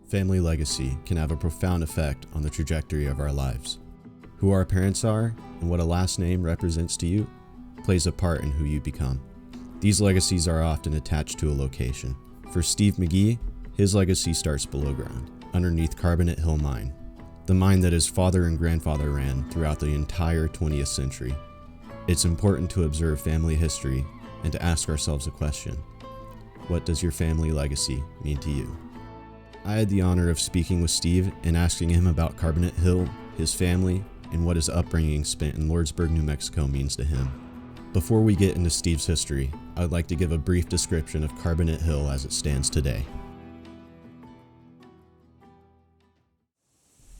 Family legacy can have a profound effect on the trajectory of our lives. Who our parents are and what a last name represents to you plays a part in who you become. These legacies are often attached to a location. For Steve McGee, his legacy starts below ground, underneath Carbonate Hill Mine, the mine that his father and grandfather ran throughout the entire 20th century. It's important to observe family history and to ask ourselves a question. What does your family legacy mean to you? I had the honor of speaking with Steve and asking him about Carbonate Hill, his family, and what his upbringing spent in Lordsburg, New Mexico means to him. Before we get into Steve's history, I'd like to give a brief description of Carbonate Hill as it stands today.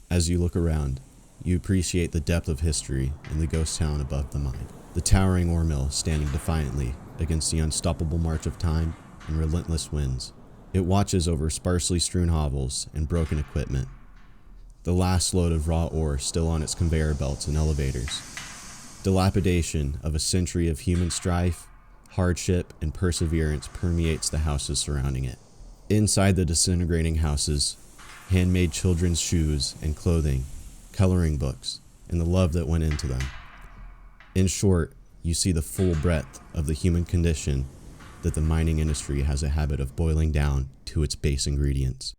As you look around, you appreciate the depth of history in the ghost town above the mine. The towering ore mill standing defiantly against the unstoppable march of time and relentless winds. It watches over sparsely strewn hovels and broken equipment. The last load of raw ore still on its conveyor belts and elevators. Dilapidation of a century of human strife, hardship, and perseverance permeates the houses surrounding it. Inside the disintegrating houses, handmade children's shoes and clothing, coloring books, and the love that went into them. In short, you see the full breadth of the human condition that the mining industry has a habit of boiling down to its base ingredients.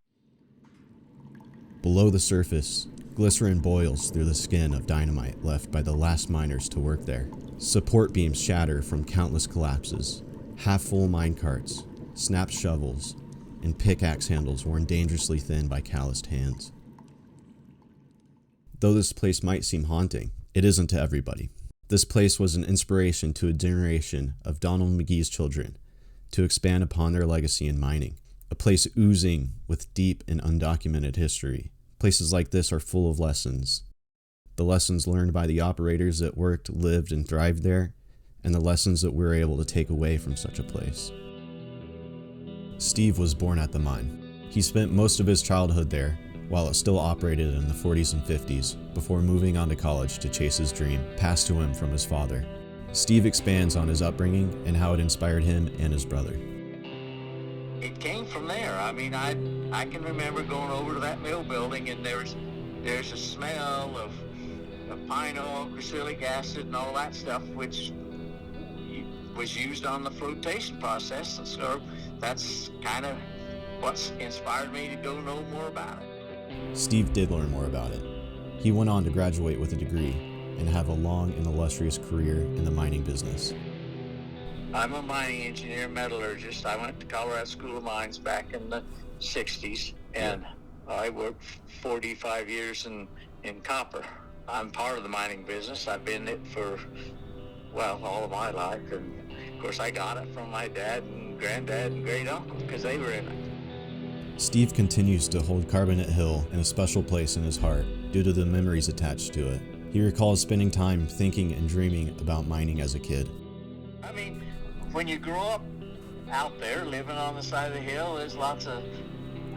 Below the surface, glycerin boils through the skin of dynamite left by the last miners to work there. Support beams shatter from countless collapses. Half-full mine carts, snapped shovels, and pickaxe handles worn dangerously thin by calloused hands. Though this place might seem haunting, it isn't to everybody. This place was an inspiration to a generation of Donald McGee's children to expand upon their legacy in mining, a place oozing with deep and undocumented history. Places like this are full of lessons. The lessons learned by the operators that worked, lived, and thrived there, and the lessons that we're able to take away from such a place. Steve was born at the mine. He spent most of his childhood there, while it still operated in the 40s and 50s, before moving on to college to chase his dream, passed to him from his father. Steve expands on his upbringing and how it inspired him and his brother. It came from there. I mean, I can remember going over to that mill building, and there's a smell of pine oil, crucilic acid, and all that stuff, which was used on the flotation process. And so that's kind of what's inspired me to go know more about it. Steve did learn more about it. He went on to graduate with a degree and have a long and illustrious career in the mining business. I'm a mining engineer, metallurgist. I went to Colorado School of Mines back in the 60s, and I worked 45 years in copper. I'm part of the mining business. I've been in it for, all of my life, and of course I got it from my dad and granddad and great uncle because they were in it. Steve continues to hold Carbonate Hill in a special place in his heart due to the memories attached to it. He recalls spending time thinking and dreaming about mining as a kid. I mean, when you grow up out there living on the side of the hill, there's lots of,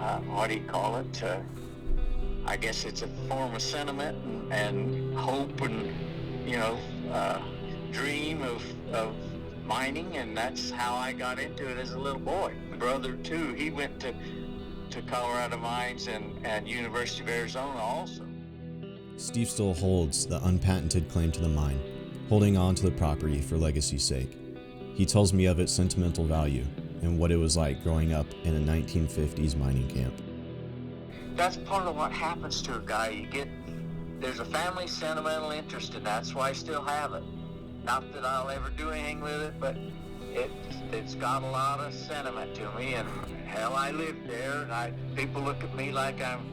I guess it's a form of sentiment and hope and, dream of mining, and that's how I got into it as a little boy. My brother, too, he went to Colorado Mines and University of Arizona also. Steve still holds the unpatented claim to the mine, holding on to the property for legacy's sake. He tells me of its sentimental value and what it was like growing up in a 1950s mining camp. That's part of what happens to a guy. There's a family sentimental interest in that. That's why I still have it. Not that I'll ever do anything with it, but it's got a lot of sentiment to me. And hell, I lived there, and people look at me like I'm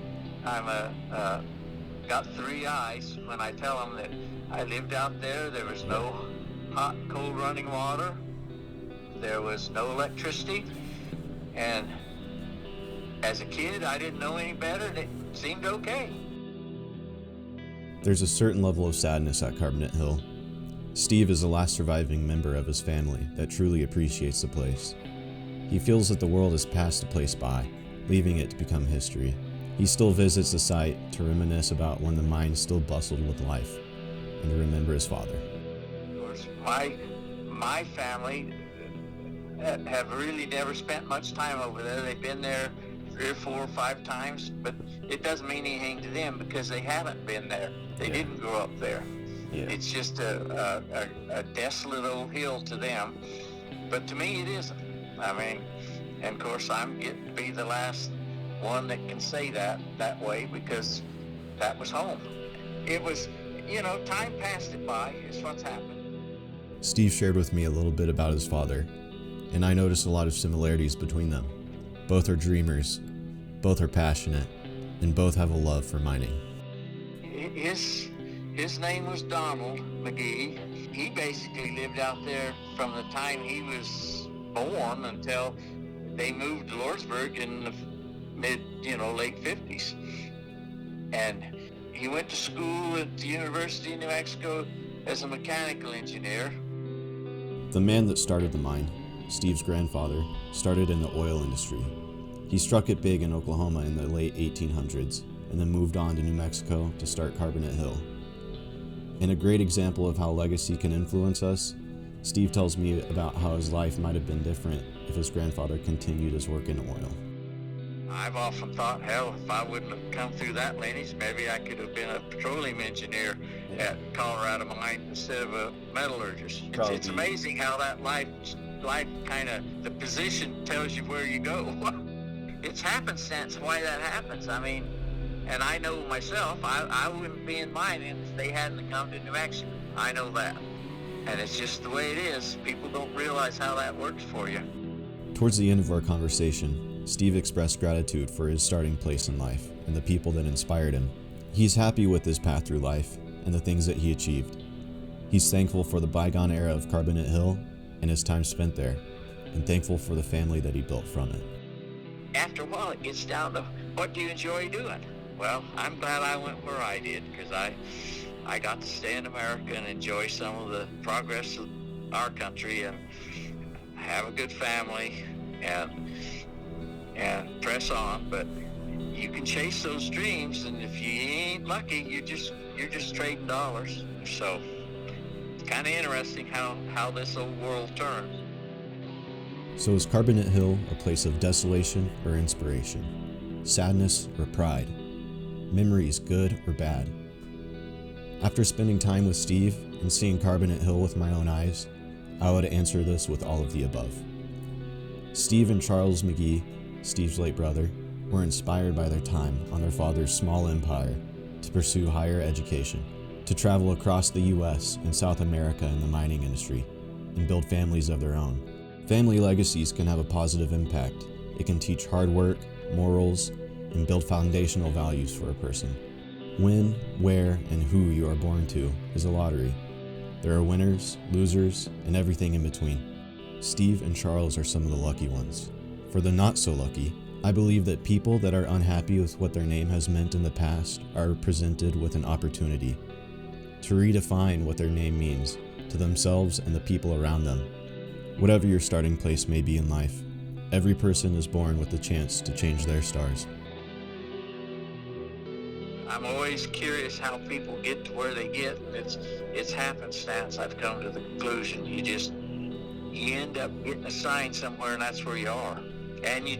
got three eyes when I tell them that I lived out there. There was no hot, cold running water. There was no electricity. And as a kid, I didn't know any better, and it seemed okay. There's a certain level of sadness at Carbonate Hill. Steve is the last surviving member of his family that truly appreciates the place. He feels that the world has passed the place by, leaving it to become history. He still visits the site to reminisce about when the mine still bustled with life, and to remember his father. Of course, my family have really never spent much time over there. They've been there 3 or 4 or 5 times, but it doesn't mean anything to them because they haven't been there. They didn't grow up there. Yeah. It's just a desolate old hill to them, but to me it isn't. I mean, and of course I'm getting to be the last one that can say that way because that was home. It was, time passed it by is what's happened. Steve shared with me a little bit about his father, and I noticed a lot of similarities between them. Both are dreamers, both are passionate, and both have a love for mining. His name was Donald McGee. He basically lived out there from the time he was born until they moved to Lordsburg in the late 50s. And he went to school at the University of New Mexico as a mechanical engineer. The man that started the mine, Steve's grandfather, started in the oil industry. He struck it big in Oklahoma in the late 1800s and then moved on to New Mexico to start Carbonate Hill. In a great example of how legacy can influence us, Steve tells me about how his life might have been different if his grandfather continued his work in oil. I've often thought, hell, if I wouldn't have come through that lineage, maybe I could have been a petroleum engineer at Colorado Mine instead of a metallurgist. It's amazing how that life kind of, the position tells you where you go. It's happenstance why that happens. I mean, and I know myself, I wouldn't be in mining if they hadn't come to New Mexico. I know that. And it's just the way it is. People don't realize how that works for you. Towards the end of our conversation, Steve expressed gratitude for his starting place in life and the people that inspired him. He's happy with his path through life and the things that he achieved. He's thankful for the bygone era of Carbonate Hill and his time spent there, and thankful for the family that he built from it. After a while, it gets down to, what do you enjoy doing? Well, I'm glad I went where I did, because I got to stay in America and enjoy some of the progress of our country and have a good family and press on. But you can chase those dreams, and if you ain't lucky, you're just trading dollars. So it's kind of interesting how this old world turns. So is Carbonate Hill a place of desolation or inspiration? Sadness or pride? Memories good or bad? After spending time with Steve and seeing Carbonate Hill with my own eyes, I would answer this with all of the above. Steve and Charles McGee, Steve's late brother, were inspired by their time on their father's small empire to pursue higher education, to travel across the U.S. and South America in the mining industry, and build families of their own. Family legacies can have a positive impact. It can teach hard work, morals, and build foundational values for a person. When, where, and who you are born to is a lottery. There are winners, losers, and everything in between. Steve and Charles are some of the lucky ones. For the not so lucky, I believe that people that are unhappy with what their name has meant in the past are presented with an opportunity to redefine what their name means to themselves and the people around them. Whatever your starting place may be in life, every person is born with the chance to change their stars. I'm always curious how people get to where they get. It's happenstance. I've come to the conclusion. You end up getting assigned somewhere, and that's where you are. And you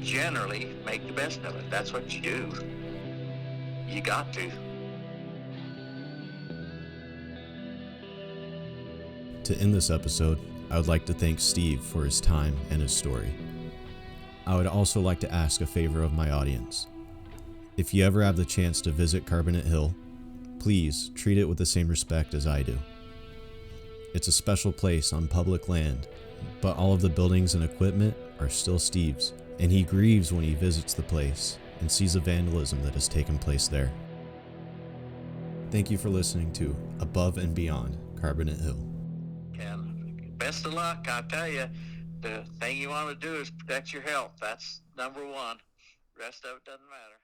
generally make the best of it. That's what you do. You got to. To end this episode, I would like to thank Steve for his time and his story. I would also like to ask a favor of my audience. If you ever have the chance to visit Carbonate Hill, please treat it with the same respect as I do. It's a special place on public land, but all of the buildings and equipment are still Steve's, and he grieves when he visits the place and sees the vandalism that has taken place there. Thank you for listening to Above and Beyond Carbonate Hill. And best of luck. I tell you, the thing you want to do is protect your health. That's number one. The rest of it doesn't matter.